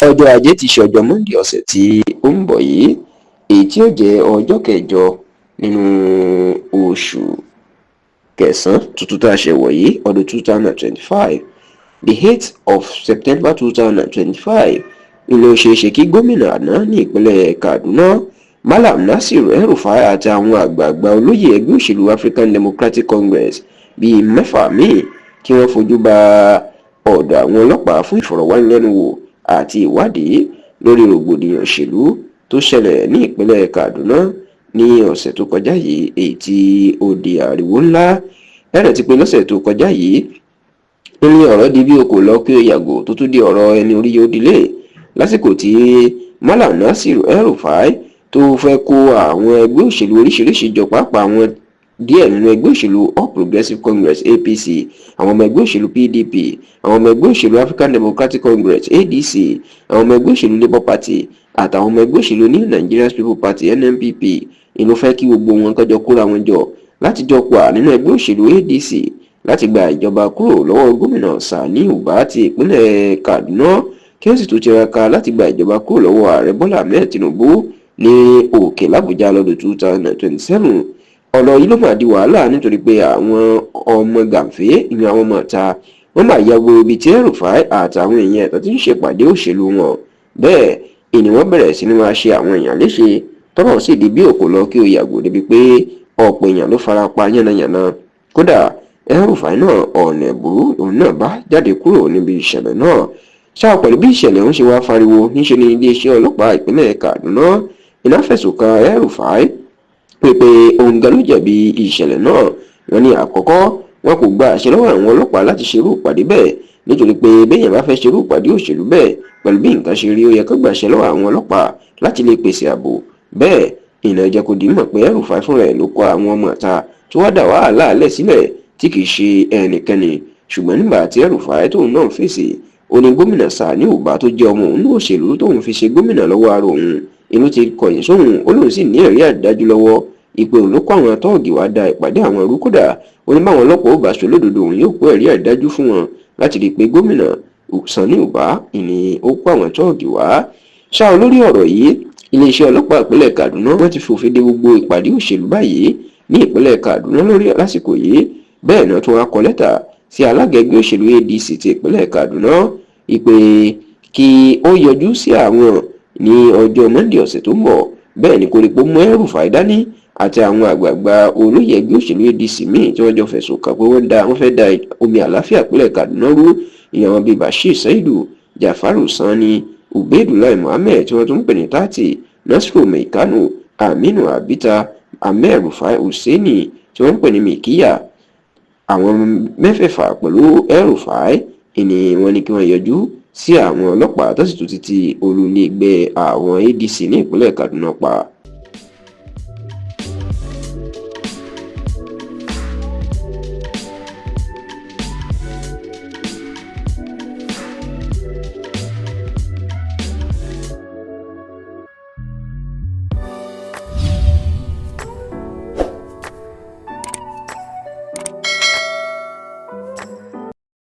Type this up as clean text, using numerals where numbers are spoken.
ọjọ́ ajé ti ṣe ọjọ́ Monday ọ̀sẹ̀ tí ó ń bọ̀ yìí, èyí tí ó jẹ́ ọjọ́ kẹjọ nínú oṣù kẹsàn-án tuntun tá a ṣe wọ̀ yìí ọdún 2025, the 8th of September 2025. ilé ó ṣeé ṣe kí gómìnà àná ní ìpínlẹ̀ Kaduna Malam Nasir El-Rufai àti àwọn àgbààgbà olóyè ẹgbẹ́ òṣèlú African Democratic Congress bíi mẹ́fà míì kí wọ́n fojú ba ọ̀dọ̀ àwọn ọlọ́pàá fún ìfọ̀rọ̀wánilẹ́nuwò àti ìwádìí lórí rògbòdìyàn òṣèlú tó ṣẹlẹ̀ ní ìpínlẹ̀ Kaduna ní ọ̀sẹ̀ tó kọjá yìí, èyí tí ó di ariwo ńlá. ẹ̀rẹ̀ ti pé lọ́sẹ̀ tó kọjá yìí ní ọ̀rọ̀ di bí o kò lọ kí o yàgò tó tún di ọ̀rọ̀ ẹni orí yóò dilé lásìkò tí Malam Nasir El-Rufai tó fẹ́ kó àwọn ẹgbẹ́ òṣèlú oríṣiríṣi jọ, pàápàá àwọn díẹ̀ nínú ẹgbẹ́ òṣèlú All Progressives Congress APC, àwọn ọmọ ẹgbẹ́ òṣèlú PDP, àwọn ọmọ ẹgbẹ́ òṣèlú African Democratic Congress ADC, àwọn ọmọ ẹgbẹ́ òṣèlú Labour Party àtàwọn ọmọ ẹgbẹ́ òṣèlú New Nigerian People Party NNPP. inú fẹ́ kí gbogbo wọn kájọ kóra wọn jọ láti jọ pa nínú ẹgbẹ́ òṣèlú ADC láti gba ìjọba kúrò lọ́wọ́ gómìnà Sani Uba ti ìpínlẹ̀ Kaduna kí wọ́n sì tún tiraka láti gba ìjọba kúrò lọ́wọ́ ààrẹ Bọ́lá Ahmed Tinubu ní òkè l'Àbújá lọ́dún 2027. ọ̀rọ̀ yìí ló máa di wàhálà nítorí pé àwọn ọmọ gàǹfẹ́ ìyẹn àwọn ọmọ ọ̀ta wọ́n máa yàgò ibi tí El-Rufai àtàwọn èèyàn ẹ̀tọ́ ti ń ṣèpàdé òṣèlú wọn. bẹ́ẹ̀ ìní wọ́n bẹ̀rẹ̀ sí ni máa ṣe àwọn èèyàn léṣe tọ́rọ̀ sì di bí òkò lọ kí o yàgò débi pé ọ̀pọ̀ èèyàn ló fara pa yánnayànna. kódà El-Rufai náà ọ̀nà ẹ̀bùrú òun náà bá jáde kúrò níbi ìṣẹ̀lẹ̀ náà. ṣáà pẹ̀lú bí ìṣẹ̀lẹ̀ ń ṣe wá fariwo níṣe ni iléeṣẹ́ ọlọ́pàá ìpínlẹ̀ Kaduna iná fẹ̀sùn kan El-Rufai pé òun gan ló jẹ̀bi ìṣẹ̀lẹ̀ náà. wọ́n ní àkọ́kọ́ wọn kò gba àṣẹ lọ́wọ́ àwọn ọlọ́pàá láti ṣerú ìpàdé bẹ́ẹ̀, nítorí pé béèyàn bá fẹ́ ṣerú ìpàdé òṣèlú bẹ́ẹ̀ pẹ̀lú bí nǹkan ṣe rí ó yẹ kó gbàṣẹ lọ́wọ́ àwọn ọlọ́pàá láti lè pèsè ààbò. bẹ́ẹ̀ ìnà jẹ́ kó di mọ̀ pé El-Rufai fúnra ẹ̀ ló kó àwọn ọmọ ọ̀ta tó wá dá wàhálà alẹ́ sílẹ̀ tí kì í ṣe ẹnikẹ́ni. ṣùgbọ́n nígbà tí El-Rufai tóun náà fèsì, ó ní gómìnà Sani Uba tó jẹ́ ọmọ òun ní òṣèlú tóun fi ṣe gómìnà lọ́wọ́ ara òun inú ti kọ̀yìn sóhun, ó lóun sì ní ẹ̀rí àdájú lọ́wọ́ ìpè òun ló kó àwọn tọ́ọ̀gì wá da ìpàdé àwọn ẹrú. kódà ó ní báwọn ọlọ́pàá ó bá aṣọ lódodo òun yóò kó ẹ̀rí àdájú fún wọn láti rí i pé gómìnà Sani Uba ìní ó kó àwọn tọ́ọ̀gì wá. ṣá olórí ọ̀rọ̀ yìí, iléeṣẹ́ ọlọ́pàá ìpínlẹ̀ Kaduna wọ́n ti fòfin de gbogbo ìpàdé òṣèlú báyìí ní ìpínlẹ̀ Kaduna lórí lásìkò yìí. bẹ́ẹ̀ náà tún wá kọ lẹ́tà sí alága ẹgbẹ́ òṣèlú ADC ti ìpínlẹ̀ Kaduna ìpè kí ó yọjú sí àwọn ní ọjọ́ Monday ọ̀sẹ̀ tó ń bọ̀. bẹ́ẹ̀ ni Koríko mú El-Rufai dání àti àwọn àgbààgbà olóyè ẹgbẹ́ òṣèlú ADC míì tí wọ́n jọ fẹ̀sùn kàn pé wọ́n fẹ́ da omi àlàáfíà ìpínlẹ̀ Kaduna rú. ìyẹn wọn bíi Bashir Saidu, Jafaru Sani, Ubaydullah Muhammed tí wọ́n tún ń pè ní Tati, Nasiru Meikanu, Aminu Abita, Ahmed Rufai Hussaini tí wọ́n ń pè ní Mikiya. àwọn mẹ́fẹ̀ẹ̀fà pẹ̀lú El-Rufai ìní wọn ni kí wọ́n yọjú sí àwọn ọlọ́pàá tó sì tún ti olú ilé ẹgbẹ́ àwọn ADC ní ìpínlẹ̀ Kaduna pa.